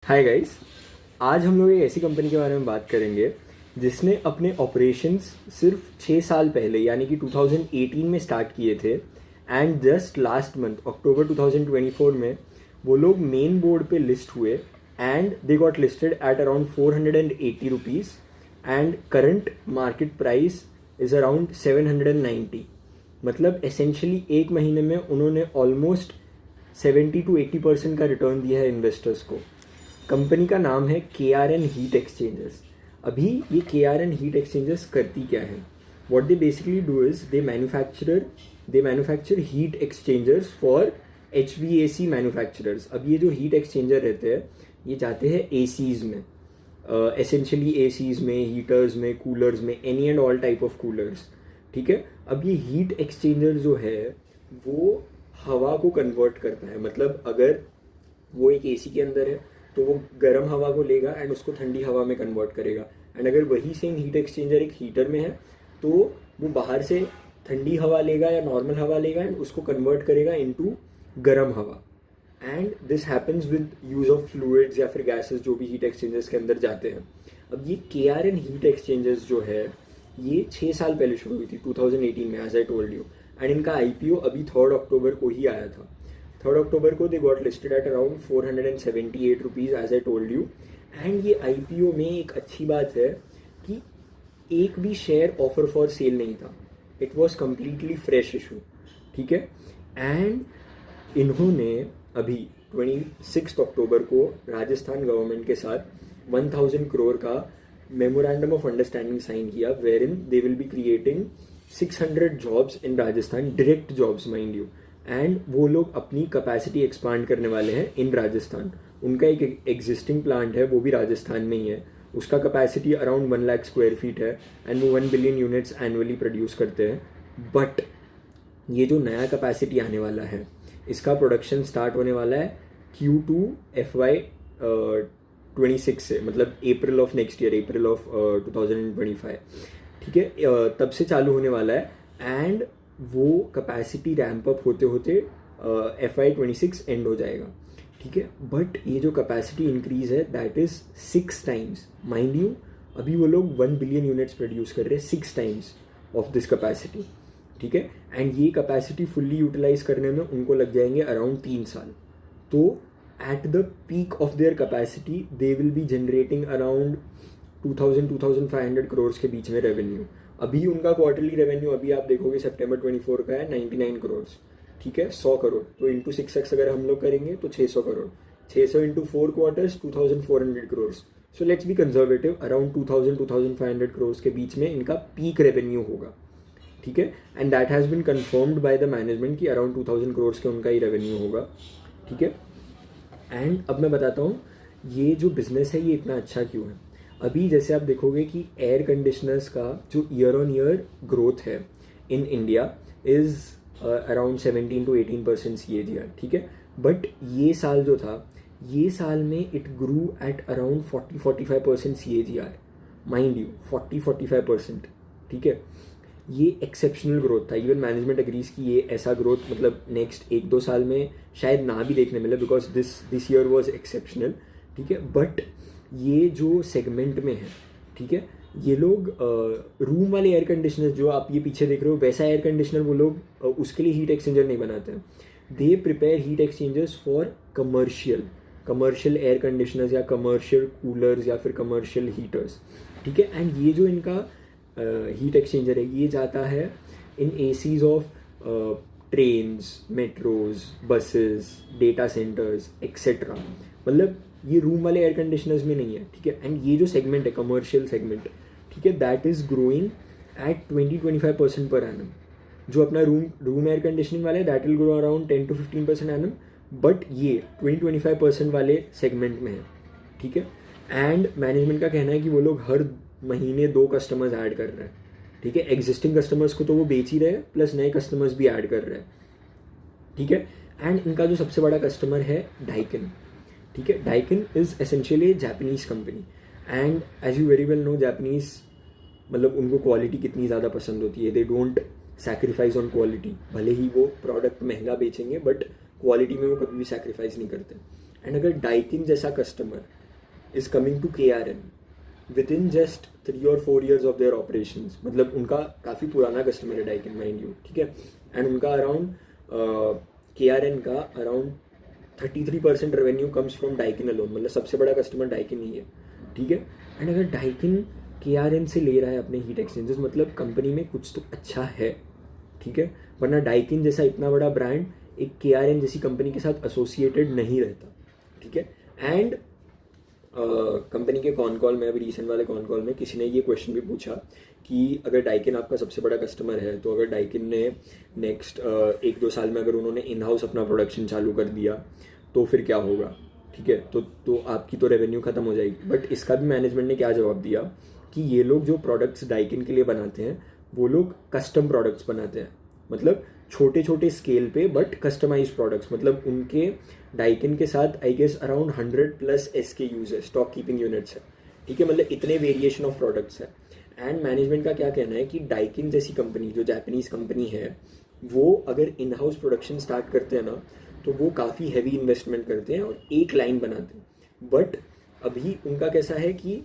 Hi guys, आज हम लोग एक ऐसी कंपनी के बारे में बात करेंगे जिसने अपने ऑपरेशंस सिर्फ 6 साल पहले यानी कि 2018 में स्टार्ट किए थे एंड जस्ट लास्ट मंथ अक्टूबर 2024 में वो लोग मेन बोर्ड पे लिस्ट हुए and they got listed at around 480 rupees and current market price is around 790। मतलब एसेंशली एक महीने में उन्होंने ऑलमोस्ट 70-80% का रिटर्न दिया है इन्वेस्टर्स को। कंपनी का नाम है KRN हीट एक्सचेंजर्स। अभी ये KRN हीट एक्सचेंजर्स करती क्या है? What they basically do is they manufacture heat exchangers for HVAC manufacturers. अब ये जो हीट एक्सचेंजर रहते हैं ये जाते हैं ACs में, एसेंशली ACs में, हीटर्स में, कूलर्स में, any and all type of coolers. ठीक है, अब ये हीट एक्सचेंजर जो है वो हवा को कन्वर्ट करता है। मतलब अगर वो एक AC के अंदर है तो वो गर्म हवा को लेगा एंड उसको ठंडी हवा में कन्वर्ट करेगा। एंड अगर वही सेम हीट एक्सचेंजर एक हीटर में है तो वो बाहर से ठंडी हवा लेगा या नॉर्मल हवा लेगा एंड उसको कन्वर्ट करेगा इनटू गर्म हवा। And this happens with use of fluids या फिर गैसेस जो भी हीट एक्सचेंजर्स के अंदर जाते हैं। अब ये KRN हीट एक्सचेंजर्स जो है ये 6 साल पहले शुरू हुई थी 2018 में, as I told you. And इनका IPO अभी 3 अक्टूबर को ही आया था। 3 अक्टूबर को they got listed at around 478 rupees, as I told you. And ये IPO में एक अच्छी बात है कि एक भी शेयर ऑफर फॉर सेल नहीं था। It was completely fresh issue. ठीक है, एंड इन्होंने अभी 26 अक्टूबर को राजस्थान गवर्नमेंट के साथ 1000 करोड़ का मेमोरेंडम ऑफ अंडरस्टैंडिंग साइन किया, wherein they will be creating 600 jobs in Rajasthan, direct jobs mind you. And वो लोग अपनी कैपेसिटी एक्सपांड करने वाले हैं इन राजस्थान। उनका एक एग्जिस्टिंग प्लांट है वो भी राजस्थान में ही है, उसका capacity around 1 lakh square feet है एंड वो 1 बिलियन यूनिट्स एनुअली प्रोड्यूस करते हैं। बट ये जो नया कैपेसिटी आने वाला है इसका प्रोडक्शन स्टार्ट होने वाला है Q2 FY 26 से, मतलब अप्रैल of next year, April of 2025। ठीक है, तब से चालू होने वाला है एंड वो कैपेसिटी रैंप अप होते होते FY 26 एंड हो जाएगा। ठीक है, बट ये जो कैपेसिटी इंक्रीज है that is 6 times mind you. अभी वो लोग 1 बिलियन यूनिट्स प्रोड्यूस कर रहे हैं, 6 टाइम्स ऑफ दिस कैपेसिटी। ठीक है, एंड ये कैपेसिटी फुल्ली यूटिलाइज करने में उनको लग जाएंगे अराउंड 3 साल। तो at the peak of their capacity they will be generating around 2500 crore के बीच में रेवेन्यू। अभी उनका क्वार्टरली रेवेन्यू अभी आप देखोगे सितंबर 24 का है 99 करोड़। ठीक है, 100 करोड़ तो इंटू 6x अगर हम लोग करेंगे तो 600 crore, 600 into 4 quarters 2400 crore. So let's be conservative, around 2500 crore के बीच में इनका पीक रेवेन्यू होगा। ठीक है, and that has been confirmed by the management कि अराउंड 2000 करोड़ के उनका ही रेवेन्यू होगा। ठीक है, एंड अब मैं बताता हूँ ये जो बिजनेस है ये इतना अच्छा क्यों है। अभी जैसे आप देखोगे कि एयर कंडीशनर्स का जो ईयर ऑन ईयर ग्रोथ है in India is around 17-18% CAGR। ठीक है, बट ये साल जो था ये साल में it grew at around 40-45% CAGR, mind you 40-45%। ठीक है, ये एक्सेप्शनल ग्रोथ था। इवन मैनेजमेंट अग्रीज कि ये ऐसा ग्रोथ मतलब नेक्स्ट 1-2 साल में शायद ना भी देखने मिले, because this year was exceptional. ठीक है, बट ये जो सेगमेंट में है, ठीक है, ये लोग रूम वाले एयर कंडीशनर जो आप ये पीछे देख रहे हो वैसा एयर कंडीशनर वो लोग उसके लिए हीट एक्सचेंजर नहीं बनाते हैं। They prepare heat exchangers for commercial air conditioners या कमर्शियल कूलर्स या फिर कमर्शियल हीटर्स। ठीक है, एंड ये जो इनका हीट एक्सचेंजर है ये जाता है इन ACs of trains, metros, buses, data centres etcetera. मतलब ये रूम वाले एयर कंडीशनर्स में नहीं है। ठीक है, एंड ये जो सेगमेंट है कमर्शियल सेगमेंट, ठीक है, that is growing at 20-25% per annum. जो अपना रूम एयर कंडीशनिंग वाला है that will grow around 10-15% annum, but ये 20-25% वाले सेगमेंट में है। ठीक है, एंड मैनेजमेंट का कहना है कि वो लोग हर महीने 2 कस्टमर्स ऐड कर रहे हैं। ठीक है, एग्जिस्टिंग कस्टमर्स को तो वो बेच ही रहे हैं प्लस नए कस्टमर्स भी ऐड कर रहे हैं। ठीक है, एंड इनका जो सबसे बड़ा कस्टमर है डाइकिन। ठीक है, Daikin is essentially Japanese company and as you very well know Japanese मतलब उनको क्वालिटी कितनी ज़्यादा पसंद होती है। They don't sacrifice on quality, भले ही वो प्रोडक्ट महंगा बेचेंगे बट क्वालिटी में वो कभी भी सैक्रिफाइस नहीं करते। एंड अगर डाइकिन जैसा customer is coming to KRN within just 3 or 4 years of their operations, मतलब उनका काफ़ी पुराना कस्टमर है डाइकिन, माइंड यू, ठीक है, एंड उनका अराउंड KRN का around 33% revenue comes from Daikin alone, मतलब सबसे बड़ा कस्टमर डाइकिन ही है, ठीक है। एंड अगर डाइकिन KRN से ले रहा है अपने हीट एक्सचेंजर्स, मतलब कंपनी में कुछ तो अच्छा है, ठीक है, वरना डाइकिन जैसा इतना बड़ा ब्रांड एक KRN जैसी कंपनी के साथ एसोसिएटेड नहीं रहता, ठीक है। एंड कंपनी के कॉन कॉल में, अभी रिसेंट वाले कॉन कॉल में किसी ने ये क्वेश्चन भी पूछा कि अगर डाइकिन आपका सबसे बड़ा कस्टमर है, तो अगर डाइकिन ने नेक्स्ट 1-2 साल में अगर उन्होंने इन हाउस अपना प्रोडक्शन चालू कर दिया तो फिर क्या होगा, ठीक है, तो आपकी तो रेवेन्यू खत्म हो जाएगी। बट इसका भी मैनेजमेंट ने क्या जवाब दिया कि ये लोग जो प्रोडक्ट्स डाइकिन के लिए बनाते हैं वो लोग कस्टम प्रोडक्ट्स बनाते हैं, मतलब छोटे छोटे स्केल पे बट कस्टमाइज प्रोडक्ट्स, मतलब उनके डाइकिन के साथ आई गेस अराउंड 100+ SKUs है, स्टॉक कीपिंग यूनिट्स है, ठीक है, मतलब इतने वेरिएशन ऑफ प्रोडक्ट्स है। एंड मैनेजमेंट का क्या कहना है कि डाइकिन जैसी कंपनी जो जापानीज कंपनी है वो अगर इन हाउस प्रोडक्शन स्टार्ट करते हैं ना तो वो काफ़ी हैवी इन्वेस्टमेंट करते हैं और एक लाइन बनाते हैं। बट अभी उनका कैसा है कि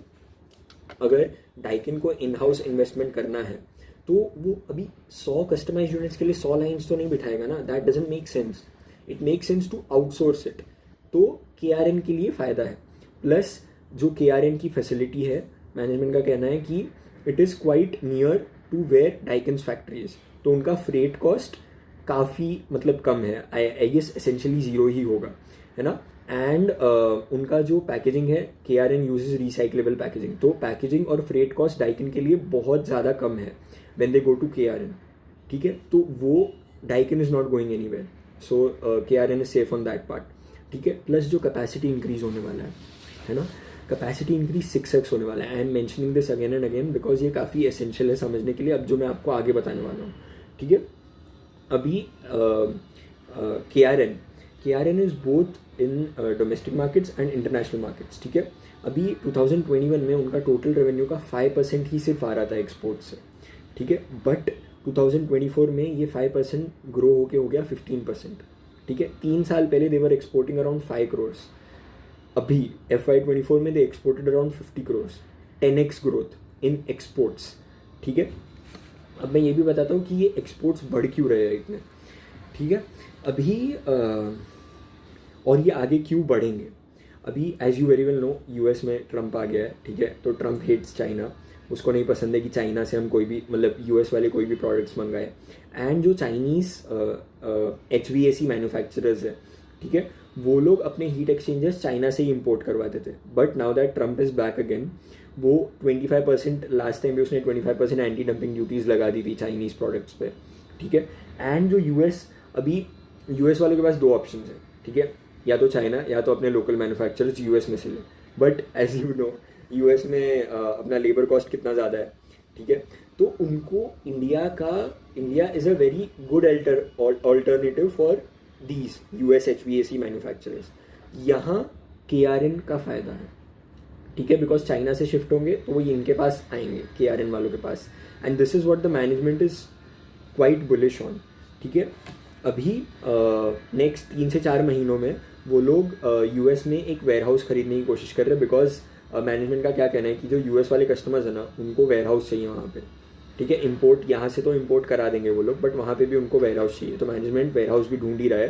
अगर डाइकिन को इन हाउस इन्वेस्टमेंट करना है तो वो अभी 100 कस्टमाइज यूनिट्स के लिए 100 लाइन्स तो नहीं बिठाएगा ना, that doesn't make sense, it make sense to outsource it. तो KRN के लिए फ़ायदा है, प्लस जो KRN की फैसिलिटी है, मैनेजमेंट का कहना है कि it is quite near to where Daikin's factories, तो उनका फ्रेट कॉस्ट काफ़ी मतलब कम है, आई गेस एसेंशियली ज़ीरो ही होगा, है ना। एंड उनका जो पैकेजिंग है, KRN यूजेस रिसाइक्लेबल पैकेजिंग, तो पैकेजिंग और फ्रेट कॉस्ट डाइकिन के लिए बहुत ज़्यादा कम है when they go to KRN, ठीक है, तो वो Daikin is not going anywhere, so KRN is safe on that part, ठीक है। प्लस जो कैपेसिटी इंक्रीज होने वाला है ना, कैपेसिटी इंक्रीज 6x होने वाला है। आई am mentioning this again and again because ये काफ़ी एसेंशियल है समझने के लिए, अब जो मैं आपको आगे बताने वाला हूँ, ठीक है। अभी KRN is both in domestic markets and international markets, ठीक है। अभी 2021 में उनका टोटल रेवेन्यू का 5% ही सिर्फ आ रहा था एक्सपोर्ट से, ठीक है, बट 2024 में ये 5% ग्रो होके हो गया 15%, ठीक है। 3 साल पहले they were exporting around 5 crores, अभी FY24 में they exported around 50 crores, 10x growth in exports, ठीक है। अब मैं ये भी बताता हूँ कि ये एक्सपोर्ट्स बढ़ क्यों रहे हैं इतने, ठीक है। अभी और ये आगे क्यों बढ़ेंगे, अभी as you very well know US में ट्रम्प आ गया है, ठीक है, तो ट्रम्प हेट्स चाइना, उसको नहीं पसंद है कि चाइना से हम कोई भी मतलब US वाले कोई भी प्रोडक्ट्स मंगाए। एंड जो चाइनीज़ HVAC मैन्युफैक्चरर्स है, ठीक है, वो लोग अपने हीट एक्सचेंजर्स चाइना से ही इम्पोर्ट करवाते थे, but now that Trump is back again, वो 25% लास्ट टाइम भी उसने 25% एंटी डंपिंग ड्यूटीज़ लगा दी थी चाइनीज़ प्रोडक्ट्स पे, ठीक है। एंड जो अभी US वालों के पास 2 ऑप्शन है, ठीक है, या तो चाइना या तो अपने लोकल मैन्युफैक्चरर्स US में से ले, but as you know US में अपना लेबर कॉस्ट कितना ज़्यादा है, ठीक है, तो उनको India is a very good alternative for these US HVAC manufacturers. यहाँ KRN का फ़ायदा है, ठीक है, बिकॉज चाइना से शिफ्ट होंगे तो वो इनके पास आएंगे, KRN वालों के पास, and this is what the management is quite bullish on, ठीक है। अभी नेक्स्ट 3 से 4 महीनों में वो लोग US में एक वेयर हाउस खरीदने की कोशिश कर रहे हैं, बिकॉज मैनेजमेंट का क्या कहना है कि जो US वाले कस्टमर्स हैं ना उनको वेयर हाउस चाहिए वहाँ पे, ठीक है। इंपोर्ट यहाँ से तो इंपोर्ट करा देंगे वो लोग, बट वहाँ पे भी उनको वेयर हाउस चाहिए, तो मैनेजमेंट वेयर हाउस भी ढूंढ ही रहा है।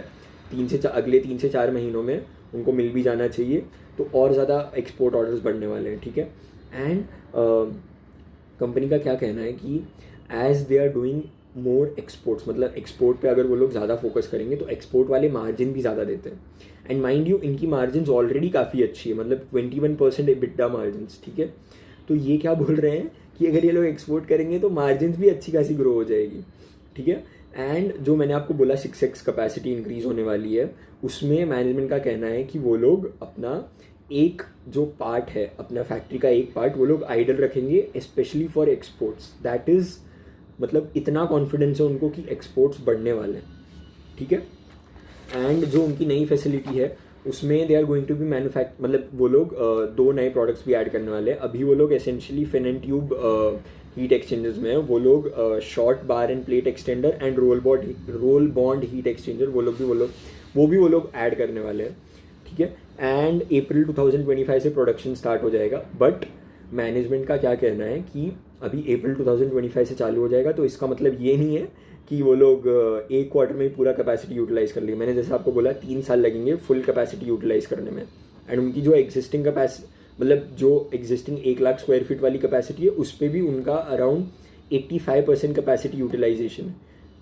अगले 3 से 4 महीनों में उनको मिल भी जाना चाहिए, तो और ज़्यादा एक्सपोर्ट ऑर्डर्स बढ़ने वाले हैं, ठीक है। एंड कंपनी का क्या कहना है कि as they are doing more exports, मतलब एक्सपोर्ट पे अगर वो लोग ज़्यादा फोकस करेंगे तो एक्सपोर्ट वाले मार्जिन भी ज़्यादा देते हैं। एंड माइंड यू इनकी मार्जिन ऑलरेडी काफ़ी अच्छी है, मतलब 21% EBITDA मार्जिन, ठीक है। तो ये क्या बोल रहे हैं कि अगर ये लोग एक्सपोर्ट करेंगे तो मार्जिन भी अच्छी खासी ग्रो हो जाएगी, ठीक है। एंड जो मैंने आपको बोला 6x कैपेसिटी इंक्रीज होने वाली है, उसमें मैनेजमेंट का कहना है कि वो लोग अपना एक जो पार्ट है, अपना फैक्ट्री का एक पार्ट वो लोग आइडल रखेंगे specially for exports, that is मतलब इतना कॉन्फिडेंस है उनको कि एक्सपोर्ट्स बढ़ने वाले हैं, ठीक है। एंड जो उनकी नई फैसिलिटी है उसमें they are going to be मतलब वो लोग 2 नए प्रोडक्ट्स भी ऐड करने वाले हैं। अभी वो लोग essentially fin and tube heat exchangers में है, वो लोग short bar and plate extender and roll bond heat exchanger वो लोग ऐड करने वाले हैं, ठीक है, एंड अप्रैल 2025 से प्रोडक्शन स्टार्ट हो जाएगा। बट मैनेजमेंट का क्या कहना है कि अभी अप्रैल 2025 से चालू हो जाएगा, तो इसका मतलब ये नहीं है कि वो लोग एक क्वार्टर में ही पूरा कैपेसिटी यूटिलाइज कर लिए। मैंने जैसे आपको बोला 3 साल लगेंगे फुल कैपेसिटी यूटिलाइज करने में, एंड उनकी जो एग्जिस्टिंग कैपेसिटी मतलब जो एग्जिस्टिंग 1 लाख स्क्वायर फीट वाली कैपेसिटी है उस पर भी उनका अराउंड 85% कैपेसिटी यूटिलाइजेशन है,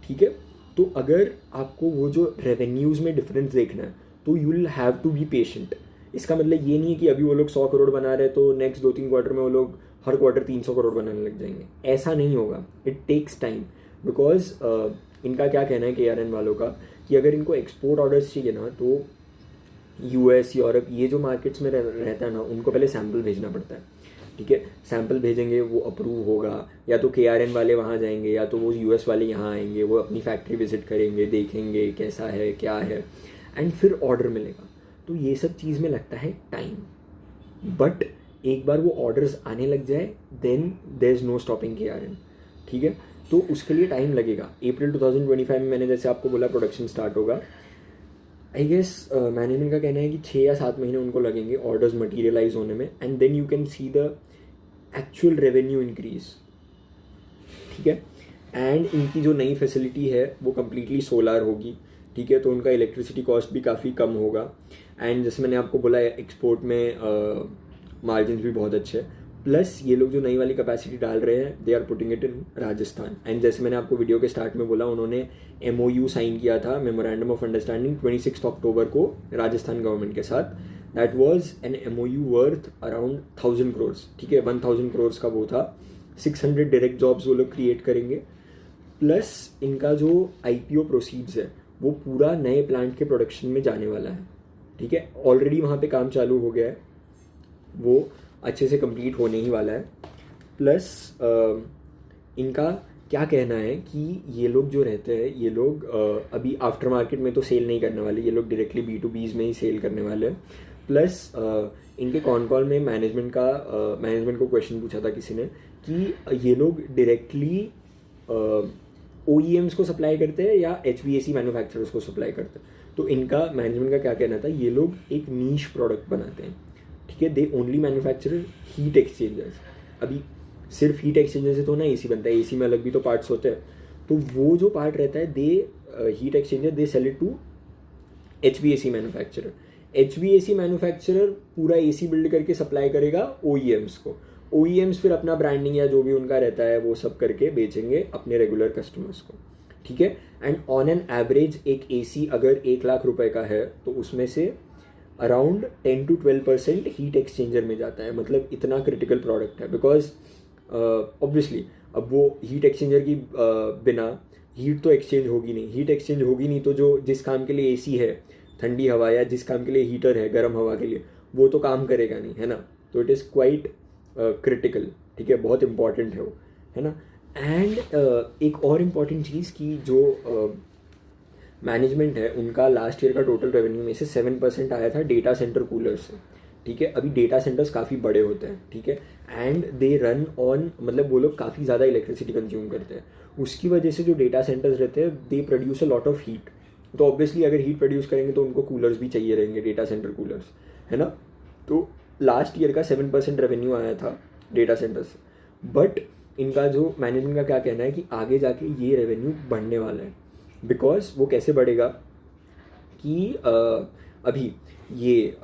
ठीक है। तो अगर आपको वो जो रेवेन्यूज़ में डिफरेंस देखना है तो you will have to be patient. इसका मतलब ये नहीं है कि अभी वो लोग 100 करोड़ बना रहे हैं तो नेक्स्ट 2-3 क्वार्टर में वो लोग हर क्वार्टर 300 करोड़ बनाने लग जाएंगे, ऐसा नहीं होगा। इट टेक्स टाइम, बिकॉज इनका क्या कहना है KRN वालों का कि अगर इनको एक्सपोर्ट ऑर्डर्स चाहिए ना तो US यूरोप ये जो मार्केट्स में रहता है ना उनको पहले सैम्पल भेजना पड़ता है, ठीक है। सैम्पल भेजेंगे, वो अप्रूव होगा, या तो KRN वाले वहाँ जाएंगे या तो वो US वाले यहाँ आएंगे, वो अपनी फैक्ट्री विजिट करेंगे, देखेंगे कैसा है क्या है, एंड फिर ऑर्डर मिलेगा। तो ये सब चीज़ में लगता है टाइम, बट एक बार वो ऑर्डर्स आने लग जाए then there is no stopping KRN, ठीक है। तो उसके लिए टाइम लगेगा। अप्रैल 2025 में मैंने जैसे आपको बोला प्रोडक्शन स्टार्ट होगा। आई गेस मैनेजमेंट का कहना है कि 6 या 7 महीने उनको लगेंगे ऑर्डर्स मटीरियलाइज होने में, and then you can see the actual revenue increase, ठीक है। एंड इनकी जो नई फैसिलिटी है वो कम्प्लीटली सोलार होगी, ठीक है, तो उनका इलेक्ट्रिसिटी कॉस्ट भी काफ़ी कम होगा, एंड जैसे मैंने आपको बोला एक्सपोर्ट में मार्जिन भी बहुत अच्छे हैं। प्लस ये लोग जो नई वाली कैपेसिटी डाल रहे हैं they are putting it in Rajasthan, and जैसे मैंने आपको वीडियो के स्टार्ट में बोला उन्होंने MOU साइन किया था, मेमोरेंडम ऑफ अंडरस्टैंडिंग 26 अक्टूबर को राजस्थान गवर्नमेंट के साथ। That was an MOU worth around 1000 crore, ठीक है, 1000 करोड़ का वो था। 600 डायरेक्ट जॉब्स वो लोग क्रिएट करेंगे, प्लस इनका जो IPO प्रोसीड्स है वो पूरा नए प्लांट के प्रोडक्शन में जाने वाला है, ठीक है। ऑलरेडी वहाँ पे काम चालू हो गया है, वो अच्छे से कंप्लीट होने ही वाला है। प्लस इनका क्या कहना है कि ये लोग जो रहते हैं ये लोग अभी आफ्टर मार्केट में तो सेल नहीं करने वाले, ये लोग डायरेक्टली B2Bs में ही सेल करने वाले हैं। प्लस इनके कॉल में मैनेजमेंट को क्वेश्चन पूछा था किसी ने कि ये लोग डायरेक्टली OEMs को सप्लाई करते हैं या HVAC मैन्युफैक्चरर्स को सप्लाई करते हैं। तो इनका मैनेजमेंट का क्या कहना था, ये लोग एक नीश प्रोडक्ट बनाते हैं, ठीक है। They only manufacture heat exchangers. अभी सिर्फ हीट एक्सचेंजर से तो ना AC बनता है, AC में अलग भी तो पार्ट्स होते हैं। तो वो जो पार्ट रहता है heat exchanger they sell it to HVAC manufacturer. HVAC manufacturer पूरा AC बिल्ड करके सप्लाई करेगा OEMs को। OEMs फिर अपना ब्रांडिंग या जो भी उनका रहता है वो सब करके बेचेंगे अपने रेगुलर कस्टमर्स को, ठीक है। एंड ऑन एन एवरेज एक AC अगर 1 लाख रुपए का है तो उसमें से अराउंड 10 to 12% हीट एक्सचेंजर में जाता है। मतलब इतना क्रिटिकल प्रोडक्ट है, बिकॉज ऑब्वियसली अब वो हीट एक्सचेंजर की बिना हीट तो एक्सचेंज होगी नहीं, हीट एक्सचेंज होगी नहीं तो जो जिस काम के लिए AC है ठंडी हवा, या जिस काम के लिए हीटर है गर्म हवा के लिए, वो तो काम करेगा नहीं, है ना। तो इट इज़ क्वाइट क्रिटिकल, ठीक है, बहुत इंपॉर्टेंट है वो, है ना। एंड एक और इम्पॉर्टेंट चीज़ की जो मैनेजमेंट है उनका लास्ट ईयर का टोटल रेवेन्यू में से 7% आया था डेटा सेंटर कूलर्स से, ठीक है। अभी डेटा सेंटर्स काफ़ी बड़े होते हैं, ठीक है, एंड दे रन ऑन मतलब वो लोग काफ़ी ज़्यादा इलेक्ट्रिसिटी कंज्यूम करते हैं। उसकी वजह से जो डेटा सेंटर्स रहते हैं they produce a lot of heat. तो ऑब्वियसली अगर हीट प्रोड्यूस करेंगे तो उनको कूलर्स भी चाहिए रहेंगे, डेटा सेंटर कूलर्स, है ना। तो लास्ट ईयर का 7% रेवेन्यू आया था डेटा सेंटर्स से, बट इनका जो मैनेजमेंट का क्या कहना है कि आगे जाके ये रेवेन्यू बढ़ने वाला है। बिकॉज वो कैसे बढ़ेगा कि अभी ये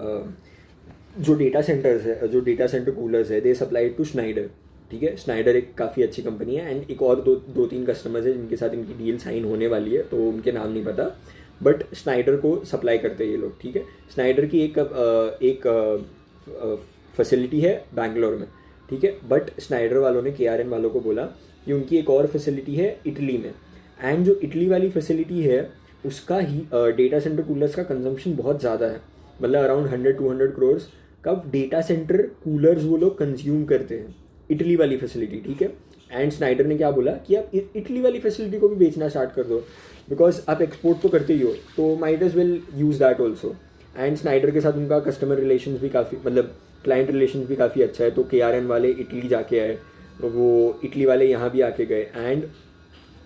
जो डेटा सेंटर्स है, जो डेटा सेंटर कूलर्स है, दे सप्लाई टू स्नाइडर, ठीक है। स्नाइडर एक काफ़ी अच्छी कंपनी है, एंड एक और दो तीन कस्टमर्स है जिनके साथ इनकी डील साइन होने वाली है, तो उनके नाम नहीं पता, बट स्नाइडर को सप्लाई करते हैं ये लोग, ठीक है। स्नाइडर की एक फैसिलिटी है बैंगलोर में, ठीक है, बट स्नाइडर वालों ने KRN वालों को बोला कि उनकी एक और फैसिलिटी है इटली में, एंड जो इटली वाली फैसिलिटी है उसका ही डेटा सेंटर कूलर्स का कंजम्पशन बहुत ज़्यादा है। मतलब अराउंड 100-200 करोड़ का डेटा सेंटर कूलर्स वो लोग कंज्यूम करते हैं, इटली वाली फैसिलिटी, ठीक है। एंड स्नाइडर ने क्या बोला कि आप इटली वाली फैसिलिटी को भी बेचना स्टार्ट कर दो, बिकॉज आप एक्सपोर्ट तो करते ही हो, तो might as well use that also. And Schneider के साथ उनका कस्टमर रिलेशन भी काफ़ी, मतलब क्लाइंट रिलेशन भी काफ़ी अच्छा है। तो KRN वाले इटली जाके आए, तो वो इटली वाले यहाँ भी आके गए, एंड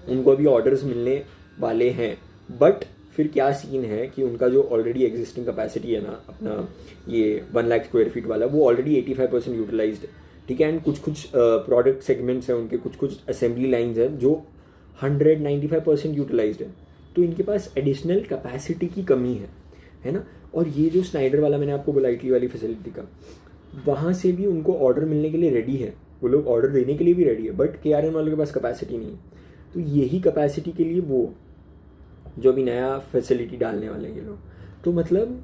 उनको अभी ऑर्डर्स मिलने वाले हैं। बट फिर क्या सीन है कि उनका जो ऑलरेडी एग्जिस्टिंग कैपेसिटी है ना अपना ये 1 लाख स्क्वायर फीट वाला, वो ऑलरेडी 85% यूटिलाइज्ड है, ठीक है। एंड कुछ कुछ प्रोडक्ट सेगमेंट्स हैं उनके, कुछ कुछ असेंबली लाइन्स हैं जो 195% यूटिलाइज्ड है। तो इनके पास एडिशनल कैपेसिटी की कमी है ना। और ये जो स्नाइडर वाला मैंने आपको बोला इटली वाली फैसिलिटी का, वहाँ से भी उनको ऑर्डर मिलने के लिए रेडी है, वो लोग ऑर्डर देने के लिए भी रेडी है, बट KRN वालों के पास कैपेसिटी नहीं है। तो यही कैपेसिटी के लिए वो जो भी नया फैसिलिटी डालने वाले हैं ये लोग, तो मतलब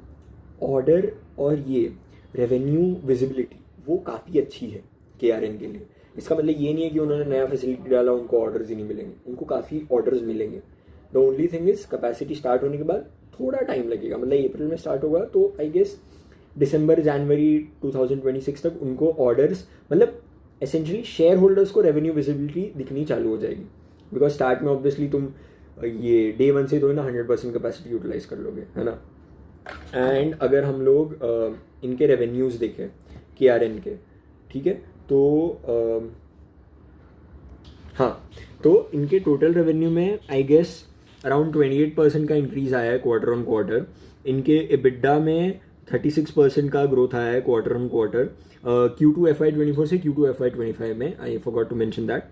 ऑर्डर और ये रेवेन्यू विजिबिलिटी वो काफ़ी अच्छी है KRN के लिए। इसका मतलब ये नहीं है कि उन्होंने नया फैसिलिटी डाला उनको ऑर्डर्स ही नहीं मिलेंगे, उनको काफ़ी ऑर्डर्स मिलेंगे। The only thing is capacity start होने के बाद थोड़ा टाइम लगेगा, मतलब अप्रैल में स्टार्ट होगा तो आई गेस दिसंबर जनवरी 2026 तक उनको ऑर्डर्स, मतलब एसेंशियली शेयर होल्डर्स को रेवेन्यू विजिबिलिटी दिखनी चालू हो जाएगी। बिकॉज स्टार्ट में ऑब्वियसली तुम ये डे 1 से तो ना 100% कैपेसिटी यूटिलाइज कर लोगे, है ना। एंड अगर हम लोग इनके रेवेन्यूज़ देखें KRN के, ठीक है, तो हाँ, तो इनके टोटल रेवेन्यू में आई गेस अराउंड 28% का इंक्रीज आया है क्वार्टर ऑन क्वार्टर। इनके EBITDA में 36% का ग्रोथ आया है quarter on quarter, Q2 FY24 से Q2 FY25 में, I forgot to mention that.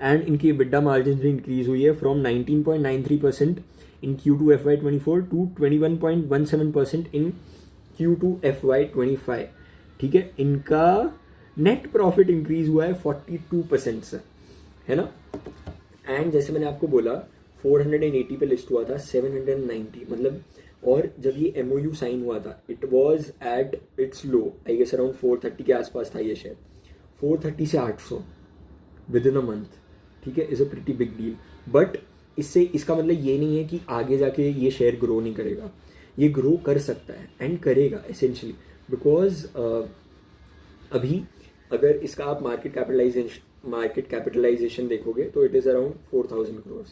And इनकी EBITDA मार्जिन भी इंक्रीज हुई है from 19.93% in Q2 FY24 to 21.17% in Q2 FY25, ठीक है। इनका नेट प्रॉफिट इंक्रीज हुआ है 42% से, है ना। एंड जैसे मैंने आपको बोला 480 पे लिस्ट हुआ था, 790 मतलब, और जब ये MOU साइन हुआ था it was at its low, I guess around 430 के आसपास था ये शेयर। 430 से 800 विद इन अ मंथ, ठीक है, is a pretty big deal. But इससे इसका मतलब ये नहीं है कि आगे जाके ये शेयर ग्रो नहीं करेगा, ये ग्रो कर सकता है एंड करेगा एसेंशियली, बिकॉज अभी अगर इसका आप मार्केट कैपिटलाइजेशन देखोगे तो इट इज़ अराउंड 4000 करोड़,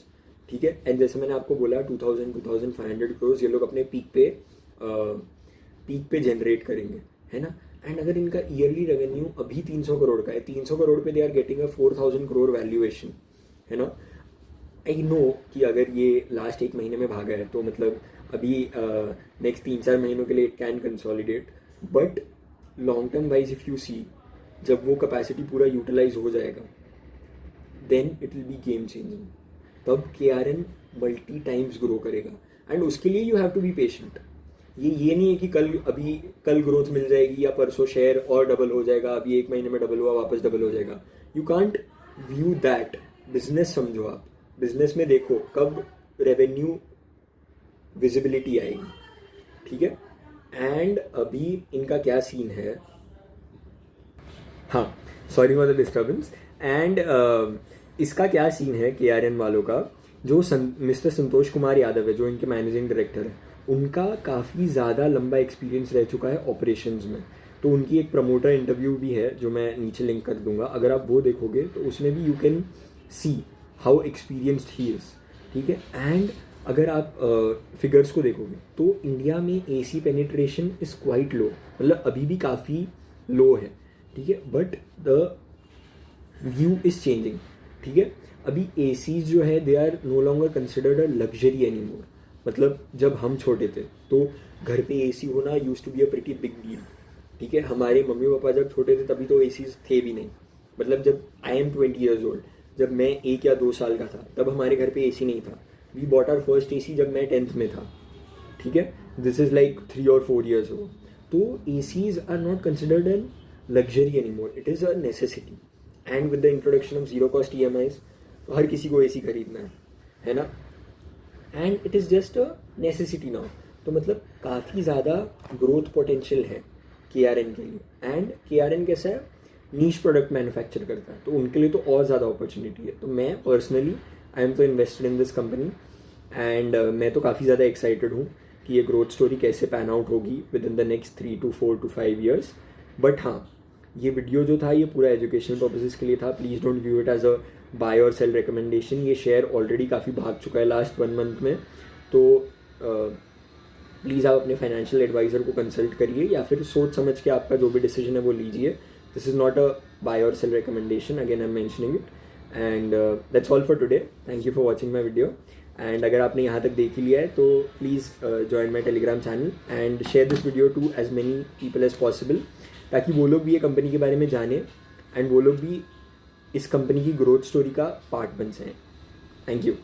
ठीक है। एंड जैसे मैंने आपको बोला 2500 करोड़ ये लोग अपने पीक पे जनरेट करेंगे, है ना। एंड अगर इनका ईयरली रेवेन्यू अभी 300 करोड़ का है, 300 करोड़ पे they are getting a 4000 crore valuation, है ना। आई नो कि अगर ये लास्ट 1 महीने में भागा है तो मतलब अभी नेक्स्ट 3-4 महीनों के लिए it can consolidate, but long term wise if you see, जब वो कैपेसिटी पूरा यूटिलाइज हो जाएगा then it will be game changing. तब KRN मल्टी टाइम्स ग्रो करेगा एंड उसके लिए you have to be patient. ये नहीं है कि कल ग्रोथ मिल जाएगी या परसों शेयर और डबल हो जाएगा, अभी 1 महीने में डबल हुआ वापस डबल हो जाएगा। You can't view that. Business समझो आप, बिजनेस में देखो कब रेवेन्यू विजिबिलिटी आएगी, ठीक है। एंड अभी इनका क्या सीन है, हाँ sorry for the disturbance. And इसका क्या सीन है KRN वालों का, जो मिस्टर संतोष कुमार यादव है जो इनके मैनेजिंग डायरेक्टर है, उनका काफ़ी ज़्यादा लंबा एक्सपीरियंस रह चुका है ऑपरेशंस में। तो उनकी एक प्रमोटर इंटरव्यू भी है जो मैं नीचे लिंक कर दूंगा, अगर आप वो देखोगे तो उसमें भी you can see how experienced he is, ठीक है। एंड अगर आप फिगर्स को देखोगे तो इंडिया में AC penetration is quite low, मतलब अभी भी काफ़ी लो है, ठीक है। But the view is changing, ठीक है। अभी ACs जो है they are no longer considered a luxury any more. मतलब जब हम छोटे थे तो घर पे AC होना used to be a pretty big deal, ठीक है। हमारे मम्मी पापा जब छोटे थे तभी तो ACs थे भी नहीं, मतलब जब आई एम 20 years old, जब मैं 1 या 2 साल का था तब हमारे घर पे AC नहीं था। We bought our first AC जब मैं 10th में था, ठीक है। This is like 3 or 4 years ago। तो ACs are not considered an luxury any more, it is a necessity. And with the introduction of zero cost EMIs तो हर किसी को AC खरीदना है ना। And it is just a necessity now. तो मतलब काफ़ी ज़्यादा ग्रोथ पोटेंशियल है KRN के लिए। एंड KRN कैसा है, नीश प्रोडक्ट मैन्युफैक्चर करता है, तो उनके लिए तो और ज़्यादा अपॉर्चुनिटी है। तो मैं पर्सनली आई एम तो invested in this company and मैं तो काफ़ी ज़्यादा एक्साइटेड हूँ कि ये ग्रोथ स्टोरी कैसे पैन आउट होगी with in the next 3 to 4 to 5 years। But हाँ, ये वीडियो जो था ये पूरा एजुकेशनल पर्पसेस के लिए था। Please don't view it as a buy और सेल रिकमेंडेशन। ये शेयर ऑलरेडी काफ़ी भाग चुका है लास्ट 1 month में, तो प्लीज़ आप अपने फाइनेंशियल एडवाइज़र को कंसल्ट करिए या फिर सोच समझ के आपका जो भी डिसीजन है वो लीजिए। This is not a buy और sell recommendation, again I am mentioning it. And that's all for today. Thank you for watching my video. And अगर आपने यहाँ तक देख ही लिया है तो please join my Telegram channel and share this video to as many people as possible, ताकि वो लोग भी ये कंपनी के बारे में जाने एंड वो लोग भी इस कंपनी की ग्रोथ स्टोरी का पार्ट बन सकें। Thank you.